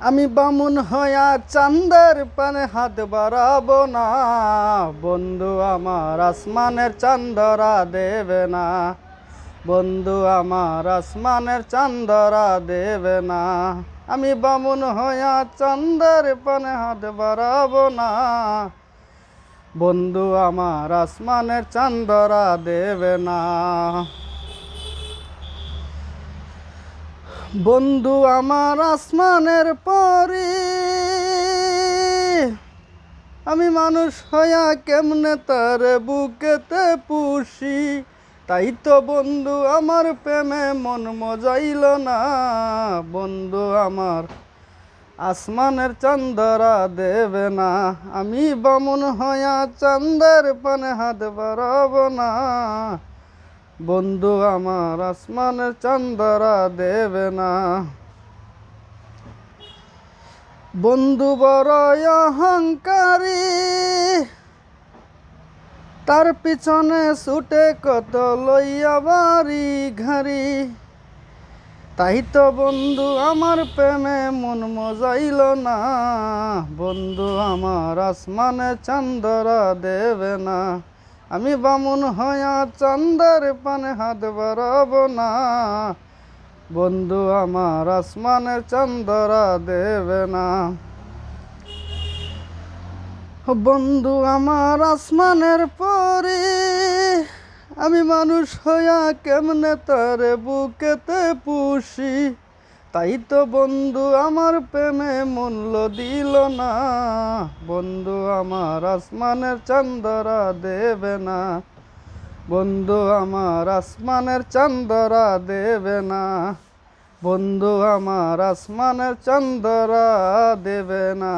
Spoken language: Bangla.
আমি বামুন হইয়া চাঁদের পানে হাত বাড়াবো না, বন্ধু আমার আসমানের চাঁদরা দেবে না। বন্ধু আমার আসমানের চাঁদরা দেবে না। আমি বামুন হইয়া চাঁদের পানে হাত বাড়াবো না, বন্ধু আমার আসমানের চাঁদরা দেবে না। বন্ধু আমার আসমানের পরি, আমি মানুষ হইয়া কেমনে তার বুকেতে পুষি। তাই তো বন্ধু আমার প্রেমে মন মজাইল না, বন্ধু আমার আসমানের চাঁদরা দেবে না। আমি বামুন হইয়া চাঁদের পানে হাত বাড়াবো না, বন্ধু আমার আসমানের চাঁদরা দেবে না। বন্ধু বড় অহংকারী, তার পিছনে ছুটে কত লইয়া বাড়ি ঘাড়ি। তাই তো বন্ধু আমার প্রেমে মন মজাইল না, বন্ধু আমার আসমানের চাঁদরা দেবে না। আমি বামুন হইয়া চাঁদের পানে হাত বাড়াবো না, বন্ধু আমার আসমানের চাঁদরা দেবে না। বন্ধু আমার আসমানের পরি, আমি মানুষ হইয়া কেমনে তার বুকেতে পুষি। তাই তো বন্ধু আমার প্রেমে মূল্য দিল না, বন্ধু আমার আসমানের চাঁদরা দেবে না। বন্ধু আমার আসমানের চাঁদরা দেবে না, বন্ধু আমার আসমানের চাঁদরা দেবে না।